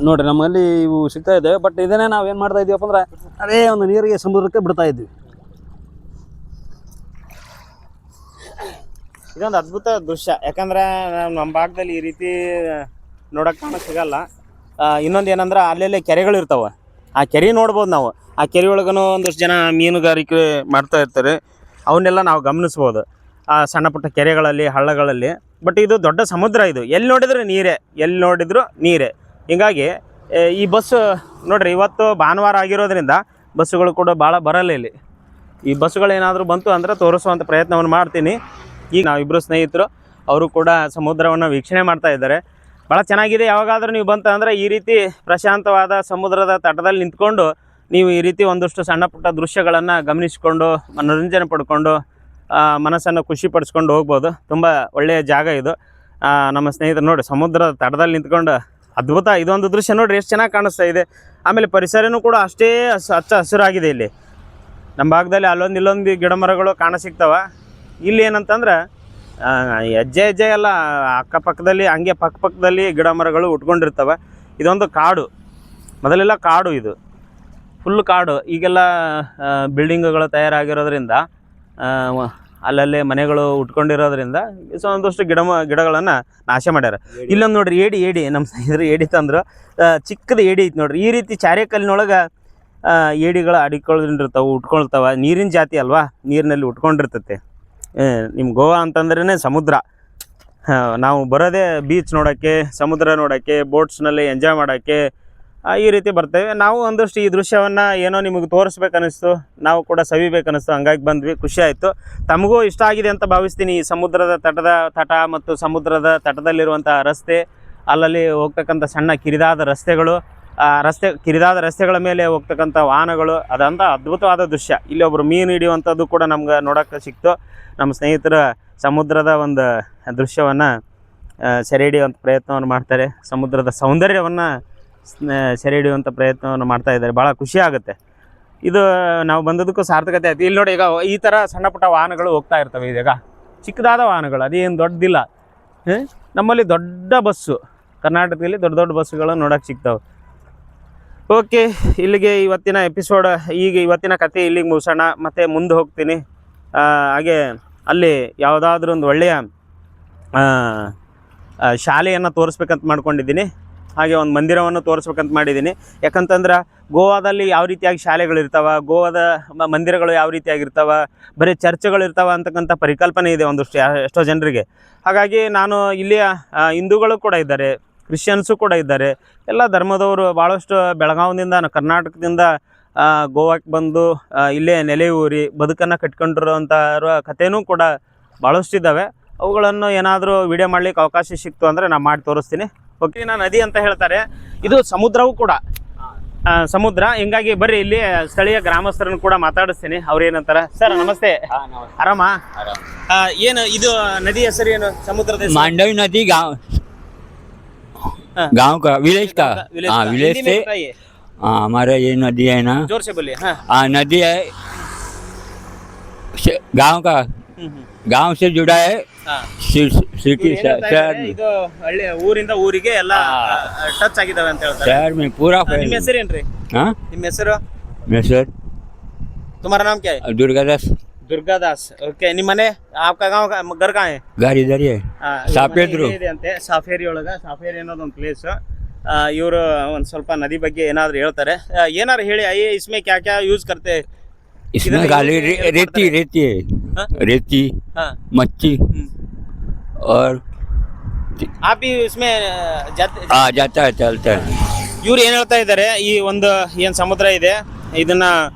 S3: ನೋಡ್ರಿ ನಮ್ಮಲ್ಲಿ ಇವು ಸಿಗ್ತಾ ಇದ್ದಾವೆ. ಬಟ್ ಇದನ್ನೇ ನಾವು ಏನು ಮಾಡ್ತಾ ಇದೀವಪ್ಪ ಅಂದ್ರೆ ಅದೇ ಒಂದು ನೀರಿಗೆ ಸಮುದ್ರಕ್ಕೆ ಬಿಡ್ತಾ ಇದ್ವಿ.
S1: ಇದೊಂದು ಅದ್ಭುತ ದೃಶ್ಯ. ಯಾಕಂದ್ರೆ ನಮ್ಮ ಭಾಗದಲ್ಲಿ ಈ ರೀತಿ ನೋಡಕ್ಕೆ ಸಿಗಲ್ಲ. ಇನ್ನೊಂದು ಏನಂದ್ರೆ ಅಲ್ಲೆಲ್ಲೇ ಕೆರೆಗಳು ಇರ್ತಾವೆ. ಆ ಕೆರೆ ನೋಡ್ಬೋದು ನಾವು. ಆ ಕೆರೆ ಒಳಗೂ ಒಂದಷ್ಟು ಜನ ಮೀನುಗಾರಿಕೆ ಮಾಡ್ತಾ ಇರ್ತಾರೆ. ಅವನ್ನೆಲ್ಲ ನಾವು ಗಮನಿಸ್ಬೋದು ಆ ಸಣ್ಣ ಪುಟ್ಟ ಕೆರೆಗಳಲ್ಲಿ, ಹಳ್ಳಗಳಲ್ಲಿ. ಬಟ್ ಇದು ದೊಡ್ಡ ಸಮುದ್ರ. ಇದು ಎಲ್ಲಿ ನೋಡಿದ್ರು ನೀರೇ, ಎಲ್ಲಿ ನೋಡಿದ್ರು ನೀರೇ. ಹೀಗಾಗಿ ಈ ಬಸ್ ನೋಡ್ರಿ, ಇವತ್ತು ಭಾನುವಾರ ಆಗಿರೋದ್ರಿಂದ ಬಸ್ಸುಗಳು ಕೂಡ ಭಾಳ ಬರಲ್ಲ ಇಲ್ಲಿ. ಈ ಬಸ್ಸುಗಳು ಏನಾದರೂ ಬಂತು ಅಂದರೆ ತೋರಿಸುವಂಥ ಪ್ರಯತ್ನವನ್ನು ಮಾಡ್ತೀನಿ. ಈಗ ನಾವಿಬ್ಬರು ಸ್ನೇಹಿತರು, ಅವರು ಕೂಡ ಸಮುದ್ರವನ್ನು ವೀಕ್ಷಣೆ ಮಾಡ್ತಾ ಇದ್ದಾರೆ. ಭಾಳ ಚೆನ್ನಾಗಿದೆ. ಯಾವಾಗಾದರೂ ನೀವು ಬಂತು ಅಂದರೆ ಈ ರೀತಿ ಪ್ರಶಾಂತವಾದ ಸಮುದ್ರದ ತಟದಲ್ಲಿ ನಿಂತ್ಕೊಂಡು ನೀವು ಈ ರೀತಿ ಒಂದಷ್ಟು ಸಣ್ಣ ಪುಟ್ಟ ದೃಶ್ಯಗಳನ್ನು ಗಮನಿಸಿಕೊಂಡು ಮನೋರಂಜನೆ ಪಡ್ಕೊಂಡು ಮನಸ್ಸನ್ನು ಖುಷಿ ಪಡಿಸ್ಕೊಂಡು ಹೋಗ್ಬೋದು. ತುಂಬ ಒಳ್ಳೆಯ ಜಾಗ ಇದು. ನಮ್ಮ ಸ್ನೇಹಿತರು ನೋಡಿ ಸಮುದ್ರದ ತಟದಲ್ಲಿ ನಿಂತ್ಕೊಂಡು ಅದ್ಭುತ ಇದೊಂದು ದೃಶ್ಯ ನೋಡಿರಿ ಎಷ್ಟು ಚೆನ್ನಾಗಿ ಕಾಣಿಸ್ತಾ ಇದೆ. ಆಮೇಲೆ ಪರಿಸರನೂ ಕೂಡ ಅಷ್ಟೇ ಹಚ್ಚ ಹಸಿರಾಗಿದೆ. ಇಲ್ಲಿ ನಮ್ಮ ಭಾಗದಲ್ಲಿ ಅಲ್ಲೊಂದು ಇಲ್ಲೊಂದು ಗಿಡ ಮರಗಳು ಕಾಣಸಿಗ್ತಾವ. ಇಲ್ಲಿ ಏನಂತಂದ್ರೆ ಹೆಜ್ಜೆ ಹೆಜ್ಜೆ ಎಲ್ಲ ಅಕ್ಕಪಕ್ಕದಲ್ಲಿ ಹಂಗೆ ಪಕ್ಕದಲ್ಲಿ ಗಿಡ ಮರಗಳು ಉಟ್ಕೊಂಡಿರ್ತವೆ. ಇದೊಂದು ಕಾಡು, ಮೊದಲೆಲ್ಲ ಕಾಡು, ಇದು ಫುಲ್ ಕಾಡು. ಈಗೆಲ್ಲ ಬಿಲ್ಡಿಂಗ್ಗಳು ತಯಾರಾಗಿರೋದ್ರಿಂದ ಅಲ್ಲಲ್ಲೇ ಮನೆಗಳು ಉಟ್ಕೊಂಡಿರೋದ್ರಿಂದ ಒಂದಷ್ಟು ಗಿಡಗಳನ್ನು ನಾಶ ಮಾಡ್ಯಾರ. ಇಲ್ಲೊಂದು ನೋಡ್ರಿ ಏಡಿ ನಮ್ಮ ಸ್ನೇಹಿತರು ಏಡಿ ತಂದ್ರು. ಚಿಕ್ಕದು ಏಡಿ ಐತಿ ನೋಡ್ರಿ. ಈ ರೀತಿ ಚಾರೆ ಕಲ್ಲಿನೊಳಗೆ ಏಡಿಗಳು ಅಡಿಕೊಂಡಿರ್ತಾವೆ, ಉಟ್ಕೊಳ್ತಾವೆ. ನೀರಿನ ಜಾತಿ ಅಲ್ವಾ, ನೀರಿನಲ್ಲಿ ಉಟ್ಕೊಂಡಿರ್ತೈತೆ. ನಿಮ್ಮ ಗೋವಾ ಅಂತಂದ್ರೇ ಸಮುದ್ರ. ನಾವು ಬರೋದೇ ಬೀಚ್ ನೋಡೋಕ್ಕೆ, ಸಮುದ್ರ ನೋಡೋಕ್ಕೆ, ಬೋಟ್ಸ್ನಲ್ಲಿ ಎಂಜಾಯ್ ಮಾಡೋಕ್ಕೆ ಈ ರೀತಿ ಬರ್ತೇವೆ. ನಾವು ಒಂದಷ್ಟು ಈ ದೃಶ್ಯವನ್ನು ಏನೋ ನಿಮಗೆ ತೋರಿಸ್ಬೇಕನ್ನಿಸ್ತು, ನಾವು ಕೂಡ ಸವಿಬೇಕನ್ನಿಸ್ತು, ಹಂಗಾಗಿ ಬಂದ್ವಿ. ಖುಷಿ ಆಯಿತು. ತಮಗೂ ಇಷ್ಟ ಆಗಿದೆ ಅಂತ ಭಾವಿಸ್ತೀನಿ. ಈ ಸಮುದ್ರದ ತಟ ಮತ್ತು ಸಮುದ್ರದ ತಟದಲ್ಲಿರುವಂಥ ರಸ್ತೆ, ಅಲ್ಲಲ್ಲಿ ಹೋಗ್ತಕ್ಕಂಥ ಸಣ್ಣ ಕಿರಿದಾದ ರಸ್ತೆಗಳು, ಕಿರಿದಾದ ರಸ್ತೆಗಳ ಮೇಲೆ ಹೋಗ್ತಕ್ಕಂಥ ವಾಹನಗಳು, ಅದಂತ ಅದ್ಭುತವಾದ ದೃಶ್ಯ. ಇಲ್ಲಿ ಒಬ್ಬರು ಮೀನು ಹಿಡಿಯುವಂಥದ್ದು ಕೂಡ ನಮ್ಗೆ ನೋಡೋಕ್ಕೆ ಸಿಕ್ತು. ನಮ್ಮ ಸ್ನೇಹಿತರ ಸಮುದ್ರದ ಒಂದು ದೃಶ್ಯವನ್ನು ಸೆರೆ ಹಿಡಿಯುವಂಥ ಪ್ರಯತ್ನವನ್ನು ಮಾಡ್ತಾರೆ. ಸಮುದ್ರದ ಸೌಂದರ್ಯವನ್ನು ಸೆರೆ ಹಿಡಿಯುವಂಥ ಪ್ರಯತ್ನವನ್ನು ಮಾಡ್ತಾ ಇದ್ದಾರೆ. ಭಾಳ ಖುಷಿ ಆಗುತ್ತೆ. ಇದು ನಾವು ಬಂದದಕ್ಕೂ ಸಾರ್ಥಕತೆ ಆಯ್ತು. ಇಲ್ಲಿ ನೋಡಿ, ಈಗ ಈ ಥರ ಸಣ್ಣ ಪುಟ್ಟ ವಾಹನಗಳು ಹೋಗ್ತಾ ಇರ್ತವೆ. ಈಗ ಚಿಕ್ಕದಾದ ವಾಹನಗಳು, ಅದೇನು ದೊಡ್ಡದಿಲ್ಲ. ನಮ್ಮಲ್ಲಿ ದೊಡ್ಡ ಬಸ್ಸು, ಕರ್ನಾಟಕದಲ್ಲಿ ದೊಡ್ಡ ದೊಡ್ಡ ಬಸ್ಸುಗಳು ನೋಡೋಕೆ ಸಿಗ್ತಾವೆ. ಓಕೆ, ಇಲ್ಲಿಗೆ ಇವತ್ತಿನ ಎಪಿಸೋಡ್, ಇವತ್ತಿನ ಕತೆ ಇಲ್ಲಿಗೆ ಮುಗಿಸೋಣ. ಮತ್ತು ಮುಂದೆ ಹೋಗ್ತೀನಿ. ಹಾಗೆ ಅಲ್ಲಿ ಯಾವುದಾದ್ರೂ ಒಂದು ಒಳ್ಳೆಯ ಶಾಲೆಯನ್ನು ತೋರಿಸ್ಬೇಕಂತ ಮಾಡ್ಕೊಂಡಿದ್ದೀನಿ. ಹಾಗೆ ಒಂದು ಮಂದಿರವನ್ನು ತೋರಿಸ್ಬೇಕಂತ ಮಾಡಿದ್ದೀನಿ. ಯಾಕಂತಂದ್ರೆ ಗೋವಾದಲ್ಲಿ ಯಾವ ರೀತಿಯಾಗಿ ಶಾಲೆಗಳಿರ್ತಾವೆ, ಗೋವಾದ ಮಂದಿರಗಳು ಯಾವ ರೀತಿಯಾಗಿರ್ತಾವೆ, ಬರೀ ಚರ್ಚ್ಗಳಿರ್ತಾವೆ ಅಂತಕ್ಕಂಥ ಪರಿಕಲ್ಪನೆ ಇದೆ ಎಷ್ಟೋ ಜನರಿಗೆ. ಹಾಗಾಗಿ ನಾನು ಇಲ್ಲಿಯ ಹಿಂದೂಗಳು ಕೂಡ ಇದ್ದಾರೆ, ಕ್ರಿಶ್ಚಿಯನ್ಸು ಕೂಡ ಇದ್ದಾರೆ, ಎಲ್ಲ ಧರ್ಮದವರು ಭಾಳಷ್ಟು ಬೆಳಗಾವಿಯಿಂದ ಕರ್ನಾಟಕದಿಂದ ಗೋವಾಕ್ಕೆ ಬಂದು ಇಲ್ಲೇ ನೆಲೆ ಊರಿ ಬದುಕನ್ನು ಕಟ್ಕೊಂಡಿರೋಂಥ ಕಥೆನೂ ಕೂಡ ಭಾಳಷ್ಟು ಇದ್ದಾವೆ. ಅವುಗಳನ್ನು ಏನಾದರೂ ವಿಡಿಯೋ ಮಾಡಲಿಕ್ಕೆ ಅವಕಾಶ ಸಿಕ್ತು ಅಂದರೆ ನಾನು ಮಾಡಿ ತೋರಿಸ್ತೀನಿ. ಓಕೆ, ನದಿ ಅಂತ ಹೇಳ್ತಾರೆ. ಇದು ಸಮುದ್ರವೂ ಕೂಡ ಸಮುದ್ರ. ಹಿಂಗಾಗಿ ಬರ್ರಿ ಇಲ್ಲಿ ಸ್ಥಳೀಯ ಗ್ರಾಮಸ್ಥರನ್ನು ಕೂಡ ಮಾತಾಡಿಸ್ತೀನಿ. ಅವ್ರು ಏನಂತಾರೆ. ಸರ್ ನಮಸ್ತೆ, ಆರಾಮ? ಏನು ಇದು ನದಿ ಹೆಸರು ಏನು? ಸಮುದ್ರದ
S4: मांडवी नदी गांव का विलेज का हाँ विलेज से हमारा ये नदी है ना,
S1: जोर से बोलिए.
S4: हाँ नदी है गांव का, गांव से जुड़ा है सिटी शहर में.
S1: ಇದು ಹಳ್ಳಿ ಊರಿಂದ ಊರಿಗೆ ಎಲ್ಲ ಟಚ್ ಆಗಿದಾವೆ ಅಂತ ಹೇಳ್ತಾರೆ.
S4: शहर में पूरा
S1: ನಿಮ್ಮ ಹೆಸರು ಏನ್ರಿ?
S4: हाँ
S1: ನಿಮ್ಮ ಹೆಸರು?
S4: मैं सर
S1: तुम्हारा नाम क्या है?
S4: दुर्गादास.
S1: दुर्गादास. ओके, ನಿಮ್ಮ ಮನೆ आपका गांव घर कहाँ है?
S4: घर इधर ही है सापेत रो.
S1: ಇದೆ ಅಂತೆ ಸಾಫೇರಿ ಒಳಗೆ. ಸಾಫೇರಿ ಅನ್ನೋದು ಒಂದು ಪ್ಲೇಸ್. ಇವರು ಒಂದು ಸ್ವಲ್ಪ ನದಿ ಬಗ್ಗೆ ಏನಾದ್ರು ಹೇಳ್ತಾರೆ. ಏನಾದ್ರು ಹೇಳಿ. इसमें क्या क्या यूज करते हैं?
S4: इसमें खाली रेती रेती है.
S1: हाँ?
S4: रेती
S1: हाँ.
S4: मच्छी और
S1: आप भी इसमें
S4: जाता है चलता है.
S1: ಇವ್ರು ಏನು ಹೇಳ್ತಾ ಇದ್ದಾರೆ, ಈ ಒಂದು ಏನು ಸಮುದ್ರ ಇದೆ ಇದನ್ನ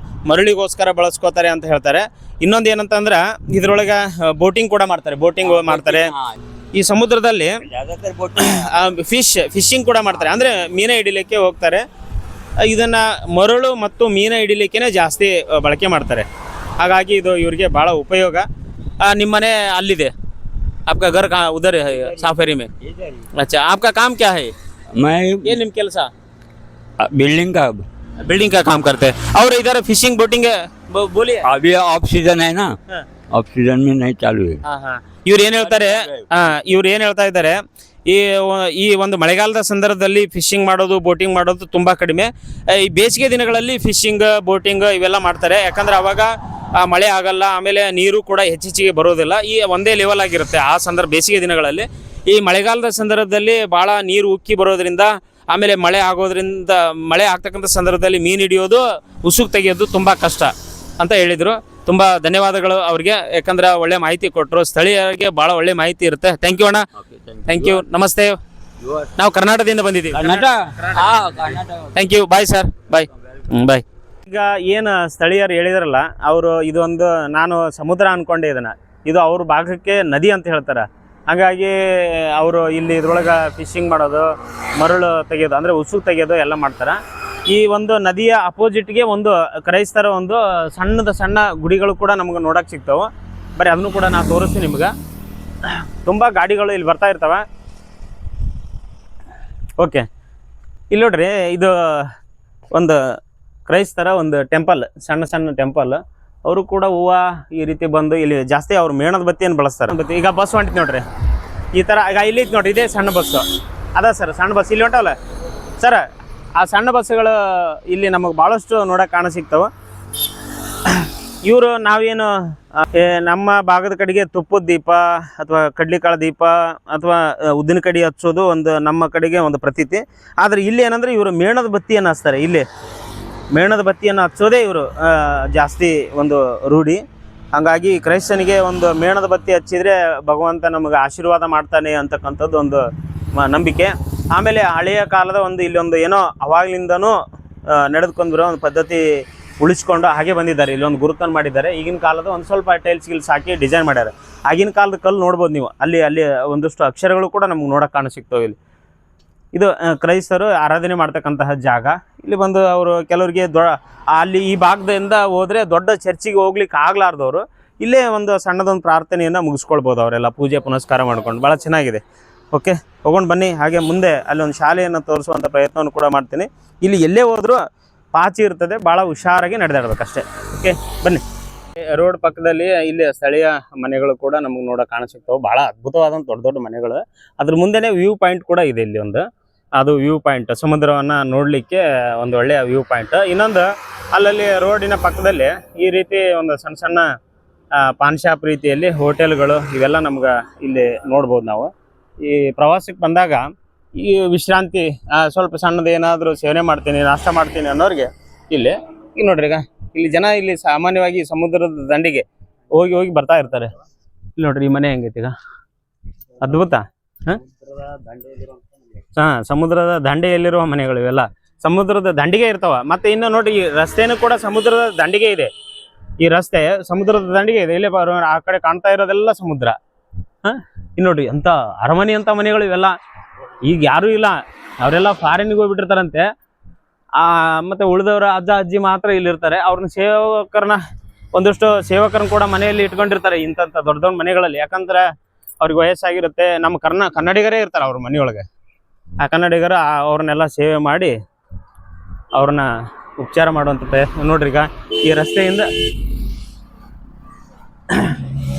S1: ಮರಳಿಗೋಸ್ಕರ ಬಳಸ್ಕೋತಾರೆ ಅಂತ ಹೇಳ್ತಾರೆ. ಇನ್ನೊಂದು ಏನಂತಂದ್ರೆ ಇದ್ರೊಳಗೆ ಬೋಟಿಂಗ್ ಕೂಡ ಮಾಡ್ತಾರೆ. ಈ ಸಮುದ್ರದಲ್ಲಿ ಫಿಶಿಂಗ್ ಕೂಡ ಮಾಡ್ತಾರೆ. ಅಂದರೆ ಮೀನ ಹಿಡಿಲಿಕ್ಕೆ ಹೋಗ್ತಾರೆ. ಇದನ್ನು ಮರಳು ಮತ್ತು ಮೀನ ಹಿಡಿಲಿಕ್ಕೆ ಜಾಸ್ತಿ ಬಳಕೆ ಮಾಡ್ತಾರೆ. ಹಾಗಾಗಿ ಇದು ಇವರಿಗೆ ಭಾಳ ಉಪಯೋಗ. ನಿಮ್ಮನೆ ಅಲ್ಲಿದೆ? आपका घर कहाँ? उधर है साफेरी में. अच्छा, आपका काम क्या है?
S4: मैं
S1: ये निम ಕೆಲಸ
S4: बिल्डिंग का
S1: काम करते हैं. और इधर फिशिंग बोटिंग बोलिए.
S4: अभी ऑफ सीजन है ना, ऑफ सीजन में नहीं चालू है.
S1: ಇವ್ರು ಏನು ಹೇಳ್ತಾ ಇದ್ದಾರೆ, ಈ ಒಂದು ಮಳೆಗಾಲದ ಸಂದರ್ಭದಲ್ಲಿ ಫಿಶಿಂಗ್ ಮಾಡೋದು, ಬೋಟಿಂಗ್ ಮಾಡೋದು ತುಂಬ ಕಡಿಮೆ. ಈ ಬೇಸಿಗೆ ದಿನಗಳಲ್ಲಿ ಫಿಶಿಂಗ್, ಬೋಟಿಂಗ್ ಇವೆಲ್ಲ ಮಾಡ್ತಾರೆ. ಯಾಕಂದ್ರೆ ಅವಾಗ ಮಳೆ ಆಗಲ್ಲ, ಆಮೇಲೆ ನೀರು ಕೂಡ ಹೆಚ್ಚಿಗೆ ಬರೋದಿಲ್ಲ. ಈ ಒಂದೇ ಲೆವೆಲ್ ಆಗಿರುತ್ತೆ ಆ ಬೇಸಿಗೆ ದಿನಗಳಲ್ಲಿ. ಈ ಮಳೆಗಾಲದ ಸಂದರ್ಭದಲ್ಲಿ ಭಾಳ ನೀರು ಉಕ್ಕಿ ಬರೋದ್ರಿಂದ, ಆಮೇಲೆ ಮಳೆ ಆಗ್ತಕ್ಕಂಥ ಸಂದರ್ಭದಲ್ಲಿ ಮೀನು ಹಿಡಿಯೋದು, ಉಸುಕು ತೆಗೆಯೋದು ತುಂಬ ಕಷ್ಟ ಅಂತ ಹೇಳಿದರು. ತುಂಬ ಧನ್ಯವಾದಗಳು ಅವ್ರಿಗೆ, ಯಾಕಂದ್ರೆ ಒಳ್ಳೆ ಮಾಹಿತಿ ಕೊಟ್ಟರು. ಸ್ಥಳೀಯರಿಗೆ ಭಾಳ ಒಳ್ಳೆ ಮಾಹಿತಿ ಇರುತ್ತೆ. ಥ್ಯಾಂಕ್ ಯು ಅಣ್ಣ. ಥ್ಯಾಂಕ್ ಯು, ನಮಸ್ತೆ. ನಾವು ಕರ್ನಾಟಕದಿಂದ ಬಂದಿದ್ದೀವಿ. ಥ್ಯಾಂಕ್ ಯು, ಬಾಯ್ ಸರ್, ಬಾಯ್. ಬಾಯ್. ಈಗ ಏನು ಸ್ಥಳೀಯರು ಹೇಳಿದ್ರಲ್ಲ, ಅವರು ಇದೊಂದು, ನಾನು ಸಮುದ್ರ ಅಂದ್ಕೊಂಡೆ ಇದನ್ನು, ಇದು ಅವ್ರ ಭಾಗಕ್ಕೆ ನದಿ ಅಂತ ಹೇಳ್ತಾರೆ. ಹಾಗಾಗಿ ಅವರು ಇಲ್ಲಿ ಇದ್ರೊಳಗೆ ಫಿಶಿಂಗ್ ಮಾಡೋದು, ಮರಳು ತೆಗೆಯೋದು, ಅಂದರೆ ಉಸುಕು ತೆಗೆಯೋದು ಎಲ್ಲ ಮಾಡ್ತಾರೆ. ಈ ಒಂದು ನದಿಯ ಅಪೋಸಿಟ್ಗೆ ಒಂದು ಕ್ರೈಸ್ತರ ಒಂದು ಸಣ್ಣ ಗುಡಿಗಳು ಕೂಡ ನಮ್ಗೆ ನೋಡಕ್ ಸಿಗ್ತಾವೆ. ಬರೀ ಅದನ್ನು ಕೂಡ ನಾನು ತೋರಿಸ್ತೀನಿ ನಿಮ್ಗೆ. ತುಂಬ ಗಾಡಿಗಳು ಇಲ್ಲಿ ಬರ್ತಾ ಇರ್ತವೆ. ಓಕೆ, ಇಲ್ಲಿ ನೋಡ್ರಿ, ಇದು ಒಂದು ಕ್ರೈಸ್ತರ ಒಂದು ಟೆಂಪಲ್, ಸಣ್ಣ ಟೆಂಪಲ್. ಅವರು ಕೂಡ ಹೂವು ಈ ರೀತಿ ಬಂದು ಇಲ್ಲಿ ಜಾಸ್ತಿ ಅವ್ರು ಮೇಣದ ಬತ್ತಿಯನ್ನು ಬಳಸ್ತಾರೆ. ಈಗ ಬಸ್ ಹೊಂಟಿತ್ತು ನೋಡ್ರಿ, ಈ ಥರ. ಈಗ ಇಲ್ಲಿ ಐತೆ ನೋಡ್ರಿ, ಇದೇ ಸಣ್ಣ ಬಸ್ಸು ಅದ ಸರ್, ಸಣ್ಣ ಬಸ್ ಇಲ್ಲಿ ಹೊಂಟವಲ್ಲ ಸರ್. ಆ ಸಣ್ಣ ಬಸ್ಸುಗಳು ಇಲ್ಲಿ ನಮಗೆ ಭಾಳಷ್ಟು ನೋಡೋಕೆ ಕಾಣ ಸಿಗ್ತಾವೆ. ಇವರು ನಾವೇನು ನಮ್ಮ ಭಾಗದ ಕಡೆಗೆ ತುಪ್ಪದ ದೀಪ ಅಥವಾ ಕಡ್ಲಿಕಾಳು ದೀಪ ಅಥವಾ ಉದ್ದಿನ ಕಡ್ಡಿ ಹಚ್ಚೋದು ಒಂದು ನಮ್ಮ ಕಡೆಗೆ ಒಂದು ಪ್ರತೀತಿ. ಆದರೆ ಇಲ್ಲಿ ಏನಂದರೆ ಇವರು ಮೇಣದ ಬತ್ತಿಯನ್ನು ಹಚ್ತಾರೆ. ಇಲ್ಲಿ ಮೇಣದ ಬತ್ತಿಯನ್ನು ಹಚ್ಚೋದೇ ಇವರು ಜಾಸ್ತಿ ಒಂದು ರೂಢಿ. ಹಾಗಾಗಿ ಕ್ರೈಸ್ತನಿಗೆ ಒಂದು ಮೇಣದ ಬತ್ತಿ ಹಚ್ಚಿದರೆ ಭಗವಂತ ನಮಗೆ ಆಶೀರ್ವಾದ ಮಾಡ್ತಾನೆ ಅಂತಕ್ಕಂಥದ್ದು ಒಂದು ನಂಬಿಕೆ. ಆಮೇಲೆ ಹಳೆಯ ಕಾಲದ ಒಂದು ಇಲ್ಲೊಂದು ಏನೋ ಅವಾಗಲಿಂದನೂ ನಡೆದುಕೊಂಡು ಬರೋ ಒಂದು ಪದ್ಧತಿ ಉಳಿಸ್ಕೊಂಡು ಹಾಗೆ ಬಂದಿದ್ದಾರೆ. ಇಲ್ಲೊಂದು ಗುರುತನ್ನು ಮಾಡಿದ್ದಾರೆ. ಈಗಿನ ಕಾಲದ ಒಂದು ಸ್ವಲ್ಪ ಟೈಲ್ಸ್ ಗಿಲ್ಸ್ ಹಾಕಿ ಡಿಸೈನ್ ಮಾಡ್ಯಾರ. ಆಗಿನ ಕಾಲದ ಕಲ್ಲು ನೋಡ್ಬೋದು ನೀವು. ಅಲ್ಲಿ ಒಂದಷ್ಟು ಅಕ್ಷರಗಳು ಕೂಡ ನಮ್ಗೆ ನೋಡೋಕೆ ಕಾಣ ಸಿಗ್ತಾವೆ. ಇಲ್ಲಿ ಇದು ಕ್ರೈಸ್ತರು ಆರಾಧನೆ ಮಾಡ್ತಕ್ಕಂತಹ ಜಾಗ. ಇಲ್ಲಿ ಬಂದು ಅವರು ಕೆಲವರಿಗೆ ಅಲ್ಲಿ ಈ ಭಾಗದಿಂದ ಹೋದರೆ ದೊಡ್ಡ ಚರ್ಚಿಗೆ ಹೋಗ್ಲಿಕ್ಕೆ ಆಗ್ಲಾರ್ದವರು ಇಲ್ಲೇ ಒಂದು ಸಣ್ಣದೊಂದು ಪ್ರಾರ್ಥನೆಯನ್ನು ಮುಗಿಸ್ಕೊಳ್ಬೋದು. ಅವರೆಲ್ಲ ಪೂಜೆ ಪುನಸ್ಕಾರ ಮಾಡ್ಕೊಂಡು ಭಾಳ ಚೆನ್ನಾಗಿದೆ. ಓಕೆ, ಹೋಗೊಂಡು ಬನ್ನಿ. ಹಾಗೆ ಮುಂದೆ ಅಲ್ಲಿ ಒಂದು ಶಾಲೆಯನ್ನು ತೋರಿಸುವಂಥ ಪ್ರಯತ್ನವನ್ನು ಕೂಡ ಮಾಡ್ತೀನಿ. ಇಲ್ಲಿ ಎಲ್ಲೇ ಹೋದರೂ ಪಾಚಿ ಇರ್ತದೆ, ಭಾಳ ಹುಷಾರಾಗಿ ನಡೆದಾಡಬೇಕಷ್ಟೇ. ಓಕೆ, ಬನ್ನಿ. ರೋಡ್ ಪಕ್ಕದಲ್ಲಿ ಇಲ್ಲಿ ಸ್ಥಳೀಯ ಮನೆಗಳು ಕೂಡ ನಮಗೆ ನೋಡೋಕೆ ಕಾಣಿಸ್ತಾವೆ. ಭಾಳ ಅದ್ಭುತವಾದಂಥ ದೊಡ್ಡ ಮನೆಗಳು. ಅದ್ರ ಮುಂದೆನೇ ವ್ಯೂ ಪಾಯಿಂಟ್ ಕೂಡ ಇದೆ ಇಲ್ಲಿ ಒಂದು. ಅದು ವ್ಯೂ ಪಾಯಿಂಟ್, ಸಮುದ್ರವನ್ನು ನೋಡಲಿಕ್ಕೆ ಒಂದು ಒಳ್ಳೆಯ ವ್ಯೂ ಪಾಯಿಂಟ್. ಇನ್ನೊಂದು ಅಲ್ಲಲ್ಲಿ ರೋಡಿನ ಪಕ್ಕದಲ್ಲಿ ಈ ರೀತಿ ಒಂದು ಸಣ್ಣ ಪಾನ್ ಶಾಪ್ ರೀತಿಯಲ್ಲಿ ಹೋಟೆಲ್ಗಳು ಇವೆಲ್ಲ ನಮ್ಗೆ ಇಲ್ಲಿ ನೋಡ್ಬೋದು ನಾವು. ಈ ಪ್ರವಾಸಕ್ಕೆ ಬಂದಾಗ ಈ ವಿಶ್ರಾಂತಿ ಸ್ವಲ್ಪ ಸಣ್ಣದು ಏನಾದರೂ ಸೇವನೆ ಮಾಡ್ತೀನಿ, ನಾಷ್ಟ ಮಾಡ್ತೀನಿ ಅನ್ನೋರಿಗೆ ಇಲ್ಲಿ ಈಗ ನೋಡ್ರಿ, ಈಗ ಇಲ್ಲಿ ಜನ ಇಲ್ಲಿ ಸಾಮಾನ್ಯವಾಗಿ ಸಮುದ್ರದ ದಂಡಿಗೆ ಹೋಗಿ ಬರ್ತಾ ಇರ್ತಾರೆ. ಇಲ್ಲಿ ನೋಡ್ರಿ, ಈ ಮನೆ ಹೆಂಗೈತಿ ಈಗ, ಅದ್ಭುತ. ಸಮುದ್ರದ ದಂಡೆಯಲ್ಲಿರುವ ಮನೆಗಳು ಇವೆಲ್ಲ ಸಮುದ್ರದ ದಂಡಿಗೆ ಇರ್ತಾವ. ಮತ್ತೆ ಇನ್ನು ನೋಡಿ, ಈ ರಸ್ತೆನೂ ಕೂಡ ಸಮುದ್ರದ ದಂಡಿಗೆ ಇದೆ. ಈ ರಸ್ತೆ ಸಮುದ್ರದ ದಂಡಿಗೆ ಇದೆ. ಇಲ್ಲಿ ಆ ಕಡೆ ಕಾಣ್ತಾ ಇರೋದೆಲ್ಲ ಸಮುದ್ರ. ಇಲ್ಲಿ ನೋಡ್ರಿ, ಅಂತ ಅರಮನೆ ಅಂತ ಮನೆಗಳು ಇವೆಲ್ಲ. ಈಗ ಯಾರೂ ಇಲ್ಲ, ಅವರೆಲ್ಲ ಫಾರಿನ್ಗೆ ಹೋಗ್ಬಿಟ್ಟಿರ್ತಾರಂತೆ. ಮತ್ತೆ ಉಳಿದವರ ಅಜ್ಜ ಅಜ್ಜಿ ಮಾತ್ರ ಇಲ್ಲಿರ್ತಾರೆ. ಅವ್ರನ್ನ ಒಂದಷ್ಟು ಸೇವಕರನ್ನ ಕೂಡ ಮನೆಯಲ್ಲಿ ಇಟ್ಕೊಂಡಿರ್ತಾರೆ ಇಂಥ ದೊಡ್ಡ ಮನೆಗಳಲ್ಲಿ. ಯಾಕಂದ್ರೆ ಅವ್ರಿಗೆ ವಯಸ್ಸಾಗಿರುತ್ತೆ. ನಮ್ಮ ಕನ್ನಡಿಗರೇ ಇರ್ತಾರೆ ಅವ್ರ ಮನೆಯೊಳಗೆ. ಆ ಕನ್ನಡಿಗರು ಅವ್ರನ್ನೆಲ್ಲ ಸೇವೆ ಮಾಡಿ ಅವ್ರನ್ನ ಉಪಚಾರ ಮಾಡುವಂಥ ಪ್ರಯತ್ನ. ನೋಡ್ರಿ, ಈಗ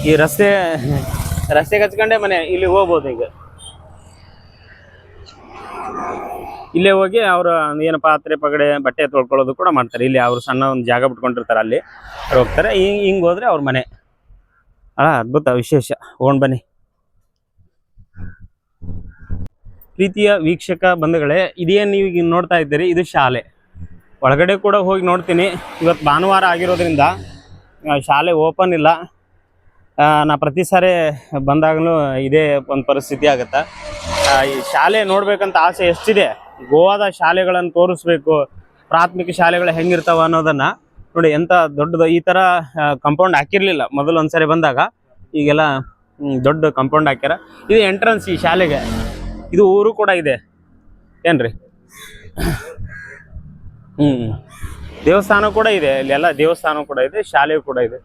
S1: ಈ ರಸ್ತೆಗೆ ಹಚ್ಕೊಂಡೆ ಮನೆ ಇಲ್ಲಿ ಹೋಗ್ಬೋದು. ಈಗ ಇಲ್ಲೇ ಹೋಗಿ ಅವರು ಏನು ಪಾತ್ರೆ ಪಗಡೆ ಬಟ್ಟೆ ತೊಳ್ಕೊಳ್ಳೋದು ಕೂಡ ಮಾಡ್ತಾರೆ. ಇಲ್ಲಿ ಅವರು ಸಣ್ಣ ಒಂದು ಜಾಗ ಬಿಟ್ಕೊಂಡಿರ್ತಾರೆ, ಅಲ್ಲಿ ಅವ್ರು ಹೋಗ್ತಾರೆ. ಹಿಂಗೆ ಹೋದ್ರೆ ಅವ್ರ ಮನೆ. ಅದ್ಭುತ, ವಿಶೇಷ. ಹೋಗೊಂಡು ಬನ್ನಿ. ಪ್ರೀತಿಯ ವೀಕ್ಷಕ ಬಂಧುಗಳೇ, ಇದೇನು ನೀವು ಈಗ ನೋಡ್ತಾ ಇದ್ದೀರಿ, ಇದು ಶಾಲೆ. ಒಳಗಡೆ ಕೂಡ ಹೋಗಿ ನೋಡ್ತೀನಿ. ಇವತ್ತು ಭಾನುವಾರ ಆಗಿರೋದ್ರಿಂದ ಶಾಲೆ ಓಪನ್ ಇಲ್ಲ. ನಾ ಪ್ರತಿ ಸಾರಿ ಬಂದಾಗಲೂ ಇದೇ ಒಂದು ಪರಿಸ್ಥಿತಿ ಆಗುತ್ತೆ. ಈ ಶಾಲೆ ನೋಡ್ಬೇಕಂತ ಆಸೆ ಎಷ್ಟಿದೆ. ಗೋವಾದ ಶಾಲೆಗಳನ್ನು ತೋರಿಸ್ಬೇಕು, ಪ್ರಾಥಮಿಕ ಶಾಲೆಗಳು ಹೆಂಗಿರ್ತಾವ ಅನ್ನೋದನ್ನು ನೋಡಿ. ಎಂಥ ದೊಡ್ಡದು ಈ ಥರ ಕಾಂಪೌಂಡ್ ಹಾಕಿರಲಿಲ್ಲ ಮೊದಲು ಒಂದ್ಸರಿ ಬಂದಾಗ. ಈಗೆಲ್ಲ ದೊಡ್ಡ ಕಾಂಪೌಂಡ್ ಹಾಕ್ಯಾರ. ಇದು ಎಂಟ್ರೆನ್ಸ್ ಈ ಶಾಲೆಗೆ. ಇದು ಊರು ಕೂಡ ಇದೆ ಏನ್ರಿ. ದೇವಸ್ಥಾನ ಕೂಡ ಇದೆ. ಇಲ್ಲೆಲ್ಲ ದೇವಸ್ಥಾನ ಕೂಡ ಇದೆ, ಶಾಲೆ ಕೂಡ ಇದೆ.